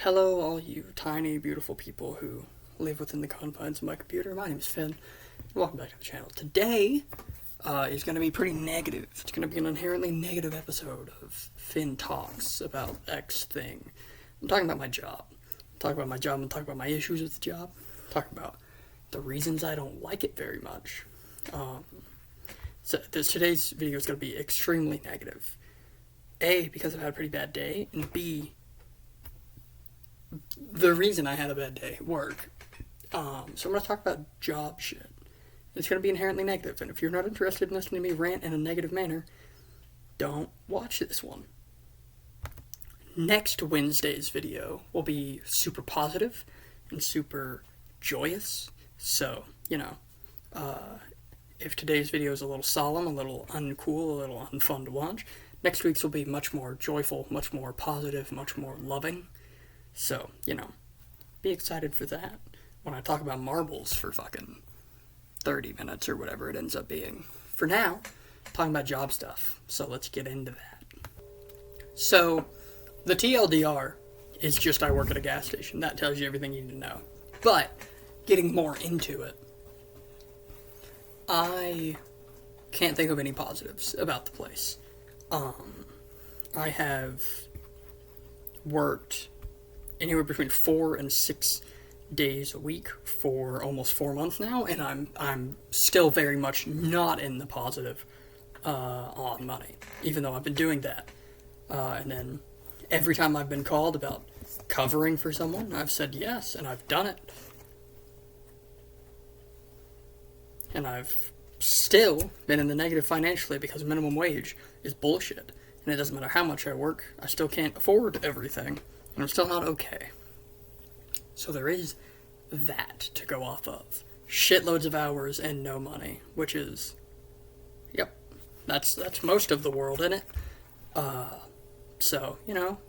Hello, all you tiny, beautiful people who live within the confines of my computer. My name is Finn. Welcome back to the channel. Today is going to be pretty negative. It's going to be an inherently negative episode of Finn Talks about X thing. I'm talking about my job. I'm talking about my job. I'm talking about my issues with the job. I'm talking about the reasons I don't like it very much. Today's video is going to be extremely negative. A, because I've had a pretty bad day, and B, the reason I had a bad day, work. So I'm going to talk about job shit. It's going to be inherently negative, and if you're not interested in listening to me rant in a negative manner, don't watch this one. Next Wednesday's video will be super positive and super joyous, so, if today's video is a little solemn, a little uncool, a little unfun to watch, next week's will be much more joyful, much more positive, much more loving. So, be excited for that when I talk about marbles for fucking 30 minutes or whatever it ends up being. For now, talking about job stuff. So let's get into that. So, the TLDR is just I work at a gas station. That tells you everything you need to know. But, getting more into it, I can't think of any positives about the place. I have worked anywhere between 4 and 6 days a week for almost 4 months now, and I'm still very much not in the positive on money, even though I've been doing that. And then every time I've been called about covering for someone, I've said yes, and I've done it. And I've still been in the negative financially because minimum wage is bullshit. And it doesn't matter how much I work, I still can't afford everything. And I'm still not okay. So there is that to go off of. Shitloads of hours and no money, which is, that's most of the world in it. So,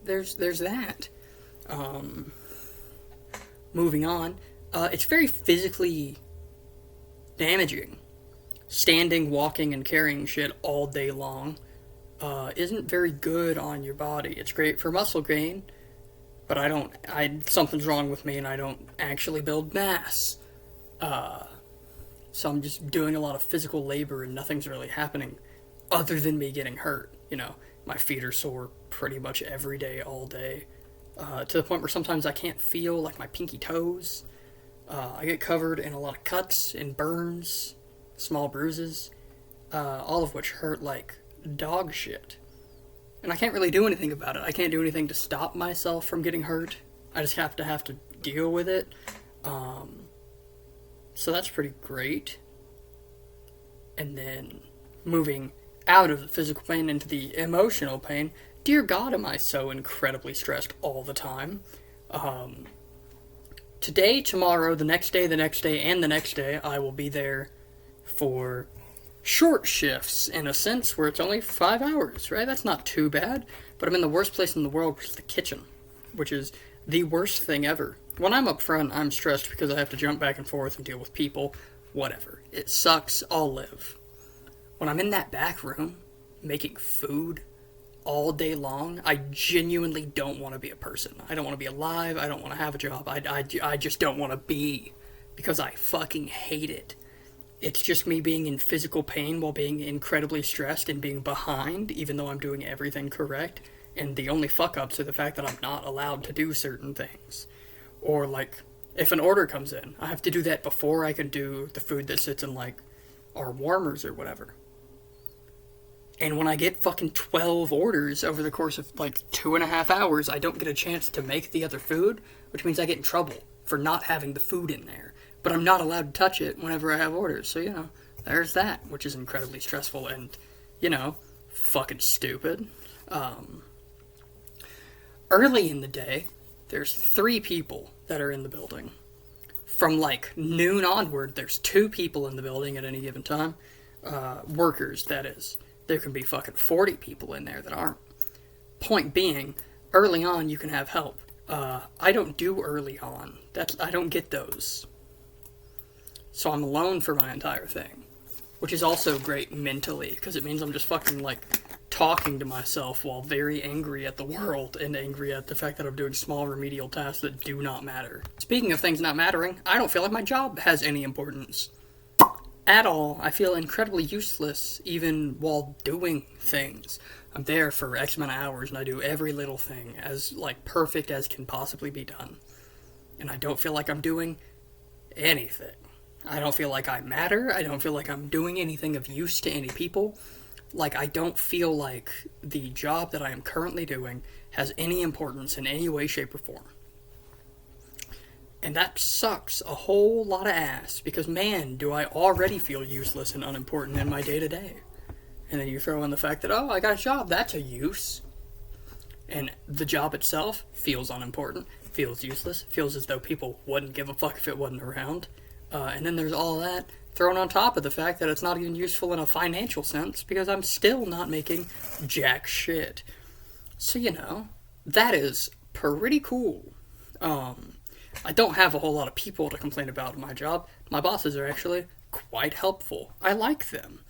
there's that. Moving on, it's very physically damaging. Standing, walking, and carrying shit all day long isn't very good on your body. It's great for muscle gain, but something's wrong with me and I don't actually build mass. So I'm just doing a lot of physical labor and nothing's really happening other than me getting hurt. My feet are sore pretty much every day, all day, to the point where sometimes I can't feel like my pinky toes. I get covered in a lot of cuts and burns, small bruises, all of which hurt like dog shit. And I can't really do anything about it. I can't do anything to stop myself from getting hurt. I just have to deal with it. So that's pretty great. And then moving out of the physical pain into the emotional pain, dear God, am I so incredibly stressed all the time. Today, tomorrow, the next day, and the next day, I will be there for short shifts, in a sense, where it's only 5 hours, right? That's not too bad, but I'm in the worst place in the world, which is the kitchen, which is the worst thing ever. When I'm up front, I'm stressed because I have to jump back and forth and deal with people, whatever. It sucks, I'll live. When I'm in that back room, making food all day long, I genuinely don't want to be a person. I don't want to be alive, I don't want to have a job, I just don't want to be, because I fucking hate it. It's just me being in physical pain while being incredibly stressed and being behind, even though I'm doing everything correct. And the only fuck-ups are the fact that I'm not allowed to do certain things. Or, if an order comes in, I have to do that before I can do the food that sits in, our warmers or whatever. And when I get fucking 12 orders over the course of, 2.5 hours, I don't get a chance to make the other food, which means I get in trouble for not having the food in there. But I'm not allowed to touch it whenever I have orders. So, there's that, which is incredibly stressful and, fucking stupid. Early in the day, there's 3 people that are in the building. From, noon onward, there's 2 people in the building at any given time. Workers, that is. There can be fucking 40 people in there that aren't. Point being, early on, you can have help. I don't do early on. I don't get those. So I'm alone for my entire thing. Which is also great mentally, because it means I'm just fucking, talking to myself while very angry at the world and angry at the fact that I'm doing small remedial tasks that do not matter. Speaking of things not mattering, I don't feel like my job has any importance at all. I feel incredibly useless even while doing things. I'm there for X amount of hours and I do every little thing as like perfect as can possibly be done. And I don't feel like I'm doing anything. I don't feel like I matter. I don't feel like I'm doing anything of use to any people. Like, I don't feel like the job that I am currently doing has any importance in any way, shape, or form. And that sucks a whole lot of ass, because man, do I already feel useless and unimportant in my day-to-day. And then you throw in the fact that, oh, I got a job, that's a use. And the job itself feels unimportant, feels useless, feels as though people wouldn't give a fuck if it wasn't around. And then there's all that thrown on top of the fact that it's not even useful in a financial sense, because I'm still not making jack shit. So, you know, that is pretty cool. I don't have a whole lot of people to complain about in my job. My bosses are actually quite helpful. I like them.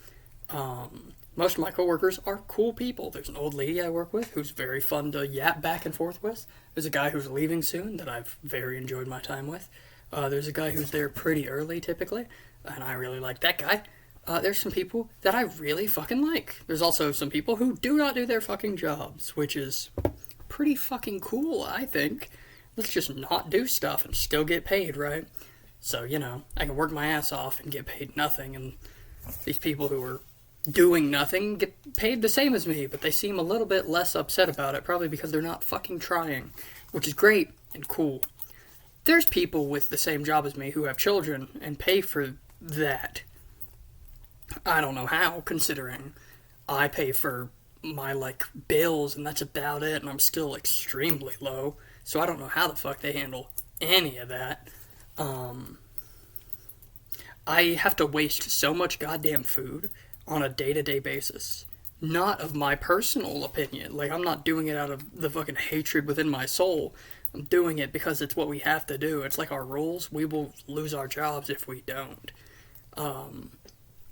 Most of my coworkers are cool people. There's an old lady I work with who's very fun to yap back and forth with. There's a guy who's leaving soon that I've very enjoyed my time with. There's a guy who's there pretty early, typically, and I really like that guy. There's some people that I really fucking like. There's also some people who do not do their fucking jobs, which is pretty fucking cool, I think. Let's just not do stuff and still get paid, right? So, you know, I can work my ass off and get paid nothing, and these people who are doing nothing get paid the same as me, but they seem a little bit less upset about it, probably because they're not fucking trying, which is great and cool. There's people with the same job as me who have children and pay for that. I don't know how, considering I pay for my, like, bills and that's about it, and I'm still extremely low, so I don't know how the fuck they handle any of that. I have to waste so much goddamn food on a day-to-day basis. Not of my personal opinion. Like, I'm not doing it out of the fucking hatred within my soul. I'm doing it because it's what we have to do. It's like our rules. We will lose our jobs if we don't.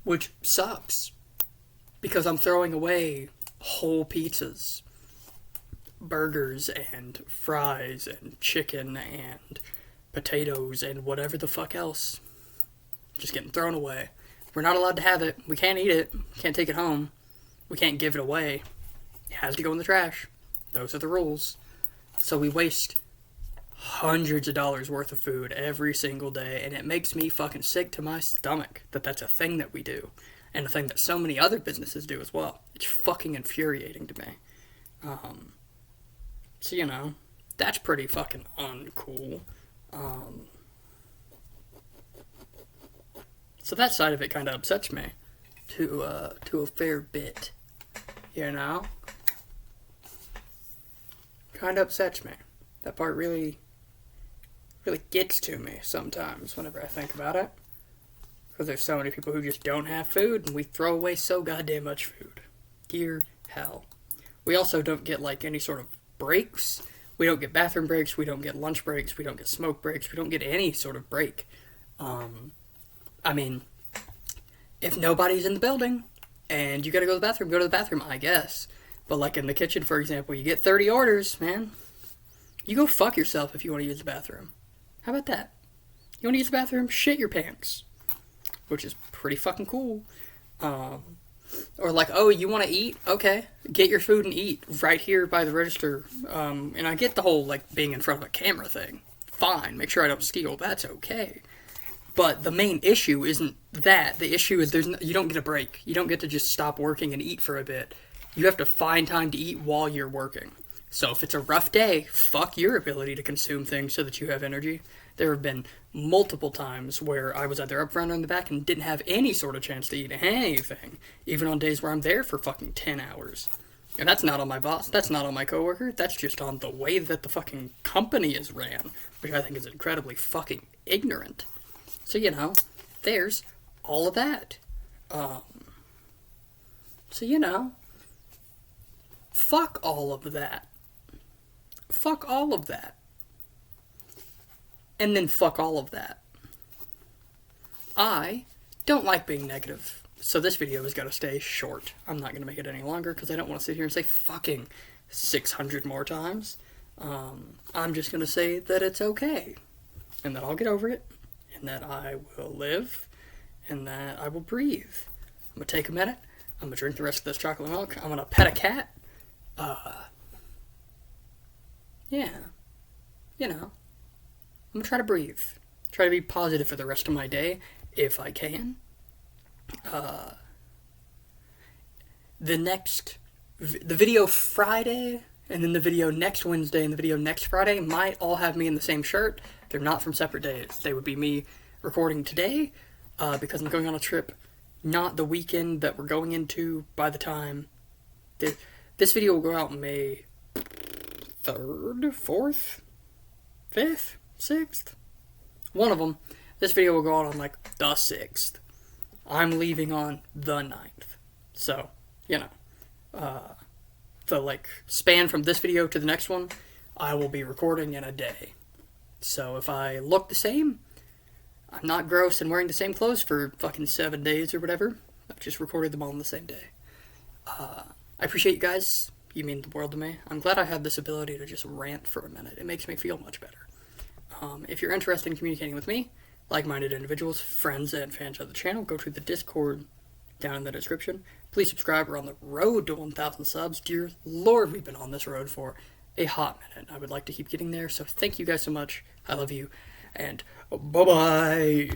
Which sucks. Because I'm throwing away whole pizzas, burgers, and fries, and chicken, and potatoes, and whatever the fuck else. Just getting thrown away. We're not allowed to have it. We can't eat it. Can't take it home. We can't give it away. It has to go in the trash. Those are the rules. So we waste hundreds of dollars worth of food every single day, and it makes me fucking sick to my stomach that that's a thing that we do, and a thing that so many other businesses do as well. It's fucking infuriating to me. So, you know, that's pretty fucking uncool. So that side of it kind of upsets me to a fair bit, you know? Kind of upsets me. That part really gets to me sometimes whenever I think about it. Because there's so many people who just don't have food, and we throw away so goddamn much food. Dear hell. We also don't get, like, any sort of breaks. We don't get bathroom breaks, we don't get lunch breaks, we don't get smoke breaks, we don't get any sort of break. I mean, if nobody's in the building, and you gotta go to the bathroom, I guess. But, like, in the kitchen, for example, you get 30 orders, man. You go fuck yourself if you want to use the bathroom. How about that? You want to use the bathroom? Shit your pants. Which is pretty fucking cool. Or like, oh, you want to eat? Okay. Get your food and eat right here by the register. And I get the whole, like, being in front of a camera thing. Fine. Make sure I don't steal. That's okay. But the main issue isn't that. The issue is you don't get a break. You don't get to just stop working and eat for a bit. You have to find time to eat while you're working. So if it's a rough day, fuck your ability to consume things so that you have energy. There have been multiple times where I was either up front or in the back and didn't have any sort of chance to eat anything, even on days where I'm there for fucking 10 hours. And that's not on my boss, that's not on my coworker, that's just on the way that the fucking company is ran, which I think is incredibly fucking ignorant. So, you know, there's all of that. So, you know, fuck all of that. Fuck all of that. And then fuck all of that. I don't like being negative. So this video is going to stay short. I'm not going to make it any longer because I don't want to sit here and say fucking 600 more times. I'm just going to say that it's okay. And that I'll get over it. And that I will live. And that I will breathe. I'm going to take a minute. I'm going to drink the rest of this chocolate milk. I'm going to pet a cat. Yeah. You know. I'm going to try to breathe. Try to be positive for the rest of my day, if I can. The video Friday, and then the video next Wednesday, and the video next Friday might all have me in the same shirt. They're not from separate days. They would be me recording today, because I'm going on a trip, not the weekend that we're going into by the time... This video will go out May 3rd, 4th, 5th, 6th? One of them. This video will go out on, like, the 6th. I'm leaving on the 9th. So, you know, the, like, span from this video to the next one, I will be recording in a day. So if I look the same, I'm not gross and wearing the same clothes for fucking 7 days or whatever. I've just recorded them all on the same day. I appreciate you guys. You mean the world to me. I'm glad I had this ability to just rant for a minute. It makes me feel much better. If you're interested in communicating with me, like-minded individuals, friends, and fans of the channel, go to the Discord down in the description. Please subscribe. We're on the road to 1,000 subs. Dear Lord, we've been on this road for a hot minute. I would like to keep getting there, so thank you guys so much. I love you, and bye-bye.